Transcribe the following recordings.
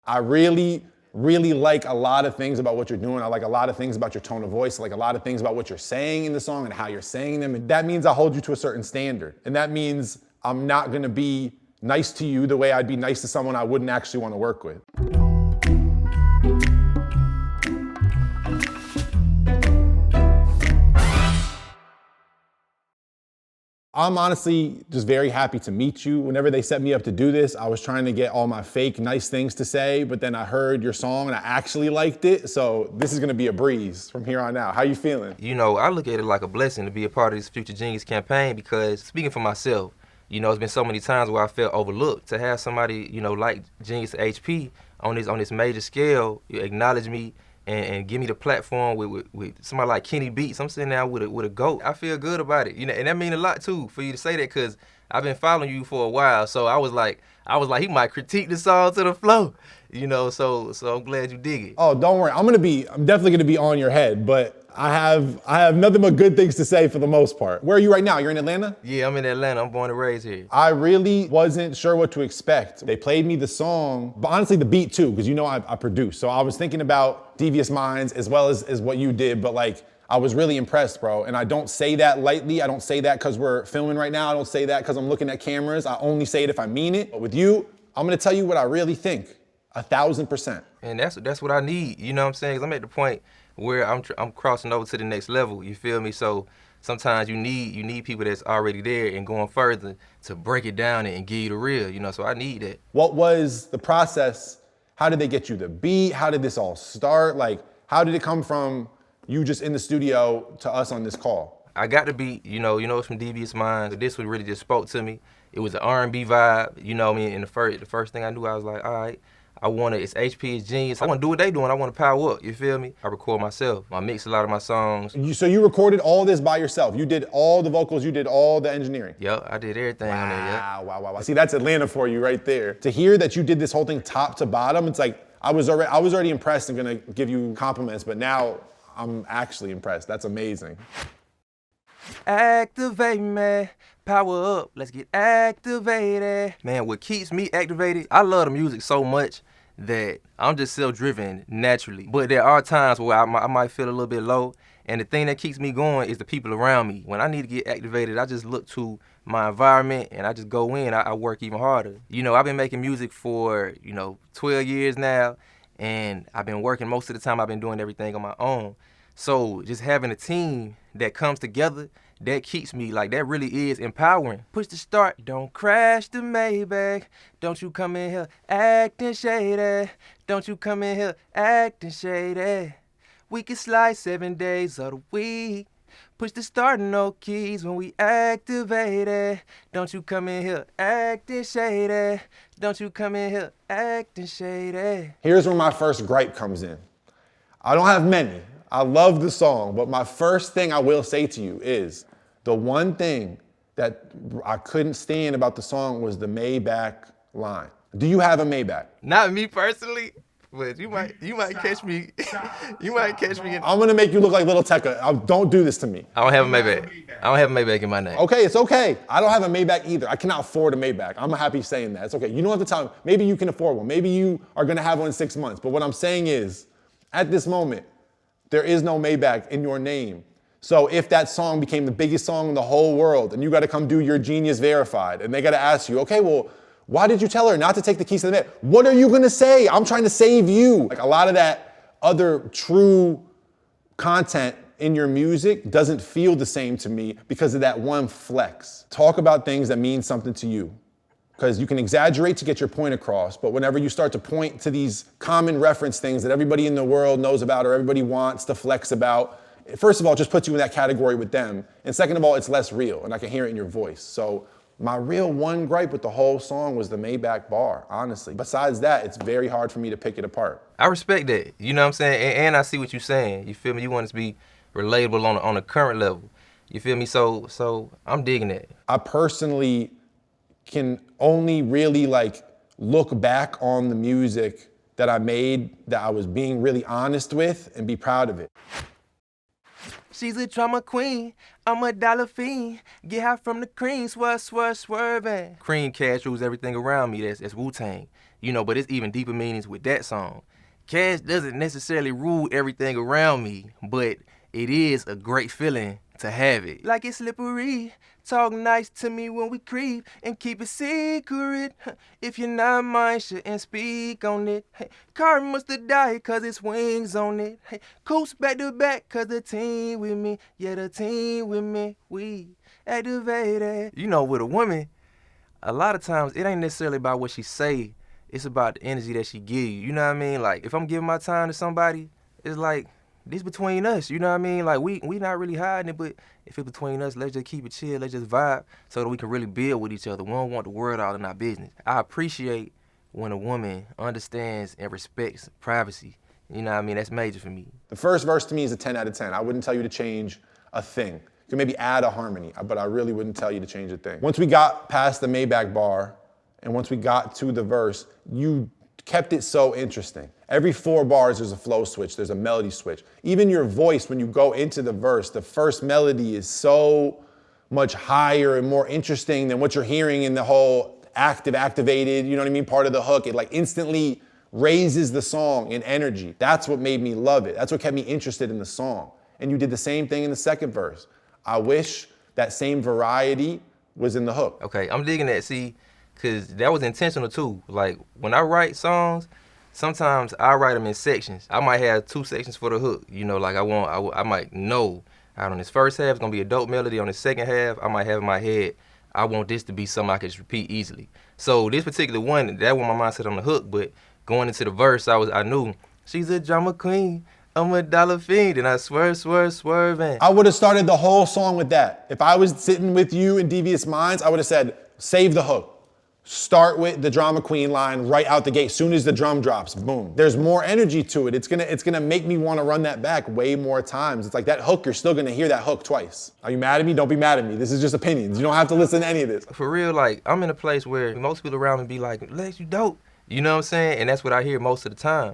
I really, really like a lot of things about what you're doing. I like a lot of things about your tone of voice. I like a lot of things about what you're saying in the song and how you're saying them. And that means I hold you to a certain standard. And that means I'm not gonna be nice to you the way I'd be nice to someone I wouldn't actually want to work with. I'm honestly just very happy to meet you. Whenever they set me up to do this, I was trying to get all my fake nice things to say, but then I heard your song and I actually liked it. So this is gonna be a breeze from here on out. How you feeling? You know, I look at it like a blessing to be a part of this Future Genius campaign because speaking for myself, you know, it's been so many times where I felt overlooked. To have somebody, you know, like Genius HP on this major scale, you acknowledge me and give me the platform with somebody like Kenny Beats. I'm sitting there with a GOAT. I feel good about it, you know, and that means a lot too for you to say that because I've been following you for a while. So I was like, he might critique the song to the flow, you know. So I'm glad you dig it. Oh, don't worry. I'm definitely gonna be on your head, but I have nothing but good things to say for the most part. Where are you right now? You're in Atlanta? Yeah, I'm in Atlanta. I'm born and raised here. I really wasn't sure what to expect. They played me the song, but honestly the beat too, because you know I produce. So I was thinking about DviousMindZ as well as what you did, but like I was really impressed, bro. And I don't say that lightly. I don't say that because we're filming right now. I don't say that because I'm looking at cameras. I only say it if I mean it. But with you, I'm gonna tell you what I really think, 1,000%. And that's what I need, you know what I'm saying? 'Cause I'm at the point where I'm crossing over to the next level, you feel me? So sometimes you need people that's already there and going further to break it down and give you the real, you know, so I need that. What was the process? How did they get you the beat? How did this all start? Like, how did it come from you just in the studio to us on this call? I got the beat, you know, it's from DviousMindZ. This one really just spoke to me. It was an R&B vibe, you know what I mean? And the first thing I knew, I was like, all right, it's HP, it's Genius. I want to do what they doing. I want to power up, you feel me? I record myself. I mix a lot of my songs. So you recorded all this by yourself? You did all the vocals, you did all the engineering? Yep, I did everything on there, yeah. Wow. See, that's Atlanta for you right there. To hear that you did this whole thing top to bottom, it's like, I was already impressed and gonna give you compliments, but now I'm actually impressed. That's amazing. Activate me, power up, let's get activated. Man, what keeps me activated, I love the music so much that I'm just self-driven naturally. But there are times where I might feel a little bit low, and the thing that keeps me going is the people around me. When I need to get activated, I just look to my environment and I just go in, I work even harder. You know, I've been making music for, 12 years now, and I've been working most of the time, I've been doing everything on my own. So just having a team that comes together, that keeps me, like, that really is empowering. Push the start, don't crash the maybach. Don't you come in here acting shady. Don't you come in here acting shady. We can slide 7 days of the week. Push the start, no keys when we activate it. Don't you come in here acting shady. Don't you come in here acting shady. Here's where my first gripe comes in. I don't have many. I love the song, but my first thing I will say to you is the one thing that I couldn't stand about the song was the Maybach line. Do you have a Maybach? Not me personally, but you might catch me. You might catch me. I'm gonna make you look like Little Tekka. Don't do this to me. I don't have a Maybach. I don't have a Maybach in my name. Okay, it's okay. I don't have a Maybach either. I cannot afford a Maybach. I'm happy saying that. It's okay. You don't have to tell me. Maybe you can afford one. Maybe you are gonna have one in 6 months. But what I'm saying is, at this moment, there is no Maybach in your name. So if that song became the biggest song in the whole world and you gotta come do your Genius Verified and they gotta ask you, okay, well, why did you tell her not to take the keys to the Maybach? What are you gonna say? I'm trying to save you. Like, a lot of that other true content in your music doesn't feel the same to me because of that one flex. Talk about things that mean something to you. Because you can exaggerate to get your point across, but whenever you start to point to these common reference things that everybody in the world knows about or everybody wants to flex about, first of all, it just puts you in that category with them. And second of all, it's less real, and I can hear it in your voice. So my real one gripe with the whole song was the Maybach bar, honestly. Besides that, it's very hard for me to pick it apart. I respect that, you know what I'm saying? And I see what you're saying, you feel me? You want it to be relatable on a current level, you feel me? So I'm digging that. I personally can only really look back on the music that I made that I was being really honest with and be proud of it. She's a drama queen, I'm a dollar fiend. Get high from the cream, swerving. Cream cash rules everything around me, that's Wu-Tang. you know, but it's even deeper meanings with that song. Cash doesn't necessarily rule everything around me, but it is a great feeling to have it. Like it's slippery, talk nice to me when we creep and keep it secret. If you're not mine, shouldn't speak on it. Car must have died cause it's wings on it. Coast back to back cause the team with me. Yeah, the team with me, we activated. You know, with a woman, a lot of times it ain't necessarily about what she say, it's about the energy that she give you. You know what I mean? Like if I'm giving my time to somebody, it's like this between us. You know what I mean? Like we not really hiding it, but if it's between us, let's just keep it chill, let's just vibe so that we can really build with each other. We don't want the world out in our business. I appreciate when a woman understands and respects privacy. You know what I mean? That's major for me. The first verse to me is a 10 out of 10. I wouldn't tell you to change a thing. You can maybe add a harmony, but I really wouldn't tell you to change a thing. Once we got past the Maybach bar, and once we got to the verse, you kept it so interesting. Every 4 bars, there's a flow switch, there's a melody switch. Even your voice, when you go into the verse, the first melody is so much higher and more interesting than what you're hearing in the whole activated, you know what I mean, part of the hook. It like instantly raises the song in energy. That's what made me love it. That's what kept me interested in the song. And you did the same thing in the second verse. I wish that same variety was in the hook. Okay, I'm digging that. See, because that was intentional too. Like when I write songs, sometimes I write them in sections. I might have 2 sections for the hook. You know, like I might know out on this first half, it's gonna be a dope melody. On the second half, I might have in my head, I want this to be something I can just repeat easily. So this particular one, that was my mindset on the hook, but going into the verse, I knew she's a drama queen, I'm a dollar fiend, and I swerving. I would have started the whole song with that. If I was sitting with you in DviousMindZ, I would have said, save the hook. Start with the drama queen line right out the gate. Soon as the drum drops, boom. There's more energy to it. It's gonna make me want to run that back way more times. It's like that hook, you're still gonna hear that hook twice. Are you mad at me? Don't be mad at me. This is just opinions. You don't have to listen to any of this. For real, like I'm in a place where most people around me be like, Lex, you dope. You know what I'm saying? And that's what I hear most of the time.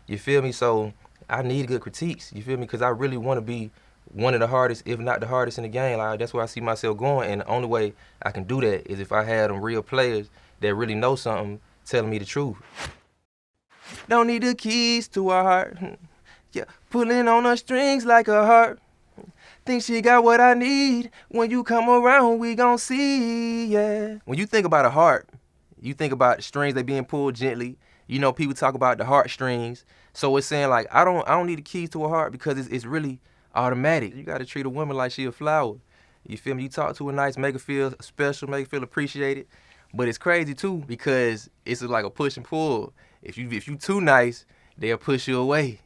You feel me? So I need good critiques. You feel me? Because I really want to be one of the hardest, if not the hardest in the game. Like, that's where I see myself going, and the only way I can do that is if I had them real players that really know something telling me the truth. Don't need the keys to her heart. Yeah, pulling on her strings like a heart. Think she got what I need. When you come around, we gon' see, yeah. When you think about a heart, you think about the strings they being pulled gently. You know, people talk about the heartstrings. So it's saying like, I don't need the keys to a heart because it's really automatic. You gotta treat a woman like she a flower. You feel me? You talk to her nice, make her feel special, make her feel appreciated. But it's crazy too because it's like a push and pull. If you too nice, they'll push you away.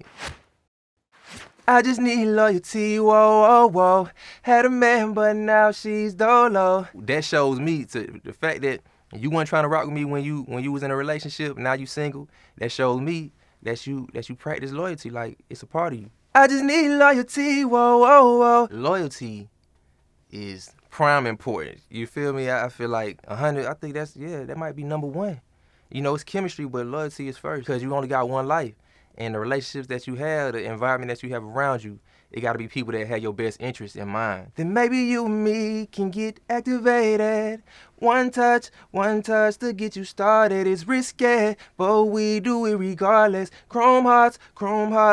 I just need loyalty, whoa, whoa, whoa. Had a man, but now she's dolo. That shows me to the fact that you weren't trying to rock with me when you was in a relationship. Now you single. That shows me that you practice loyalty. Like it's a part of you. I just need loyalty, whoa, whoa, whoa. Loyalty is prime important. You feel me? I feel like 100. I think that might be number 1. You know, it's chemistry, but loyalty is first because you only got one life. And the relationships that you have, the environment that you have around you, it gotta be people that have your best interests in mind. Then maybe you and me can get activated. One touch to get you started. It's risky, but we do it regardless. Chrome hearts,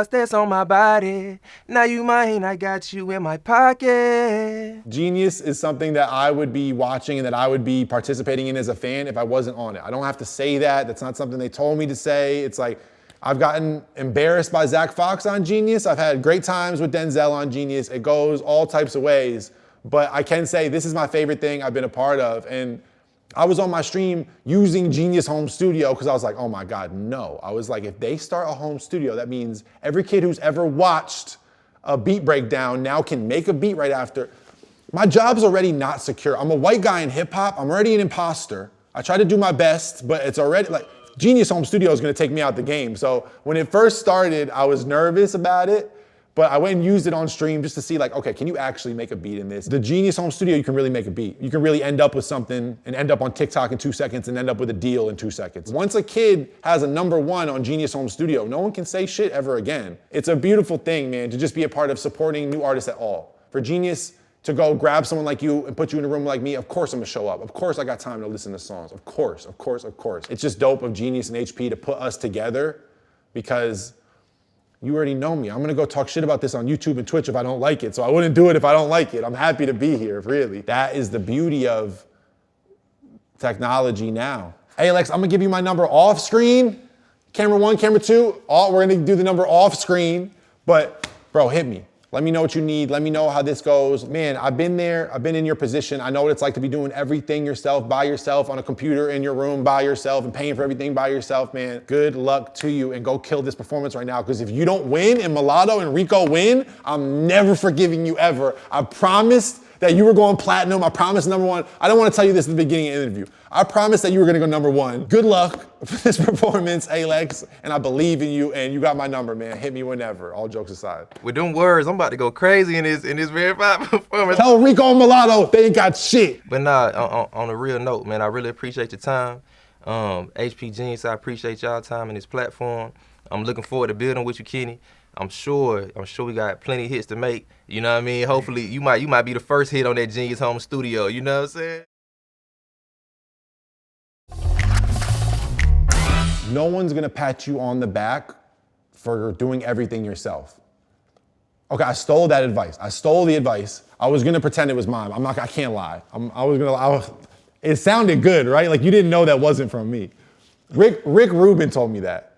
that's on my body. Now you mine, I got you in my pocket. Genius is something that I would be watching and that I would be participating in as a fan if I wasn't on it. I don't have to say that. That's not something they told me to say. It's like, I've gotten embarrassed by Zach Fox on Genius. I've had great times with Denzel on Genius. It goes all types of ways. But I can say this is my favorite thing I've been a part of. And I was on my stream using Genius Home Studio because I was like, oh my God, no. I was like, if they start a home studio, that means every kid who's ever watched a beat breakdown now can make a beat right after. My job's already not secure. I'm a white guy in hip hop. I'm already an imposter. I try to do my best, but it's already like, Genius Home Studio is gonna take me out the game. So when it first started, I was nervous about it, but I went and used it on stream just to see like, okay, can you actually make a beat in this? The Genius Home Studio, you can really make a beat. You can really end up with something and end up on TikTok in 2 seconds and end up with a deal in 2 seconds. Once a kid has a #1 on Genius Home Studio, no one can say shit ever again. It's a beautiful thing, man, to just be a part of supporting new artists at all. For Genius to go grab someone like you and put you in a room like me, of course I'm gonna show up. Of course I got time to listen to songs. Of course. It's just dope of Genius and HP to put us together because you already know me. I'm gonna go talk shit about this on YouTube and Twitch if I don't like it. So I wouldn't do it if I don't like it. I'm happy to be here, really. That is the beauty of technology now. Hey, Alex, I'm gonna give you my number off screen. Camera 1, camera 2, we're gonna do the number off screen. But bro, hit me. Let me know what you need. Let me know how this goes. Man, I've been there. I've been in your position. I know what it's like to be doing everything yourself, by yourself, on a computer in your room, by yourself, and paying for everything by yourself, man. Good luck to you, and go kill this performance right now. Because if you don't win and Mulatto and Rico win, I'm never forgiving you ever. I promised that you were going platinum. I promised #1. I don't want to tell you this at the beginning of the interview. I promised that you were going to go #1. Good luck for this performance, A-Lex, and I believe in you, and you got my number, man. Hit me whenever, all jokes aside. With them words, I'm about to go crazy in this verified performance. Tell Rico and Mulatto they ain't got shit. But nah, on a real note, man, I really appreciate your time. HP Genius, I appreciate y'all time in this platform. I'm looking forward to building with you, Kenny. I'm sure we got plenty of hits to make. You know what I mean? Hopefully you might be the first hit on that Genius Home Studio. You know what I'm saying? No one's gonna pat you on the back for doing everything yourself. Okay, I stole that advice. I stole the advice. I was gonna pretend it was mine. I can't lie. It sounded good, right? Like you didn't know that wasn't from me. Rick Rubin told me that.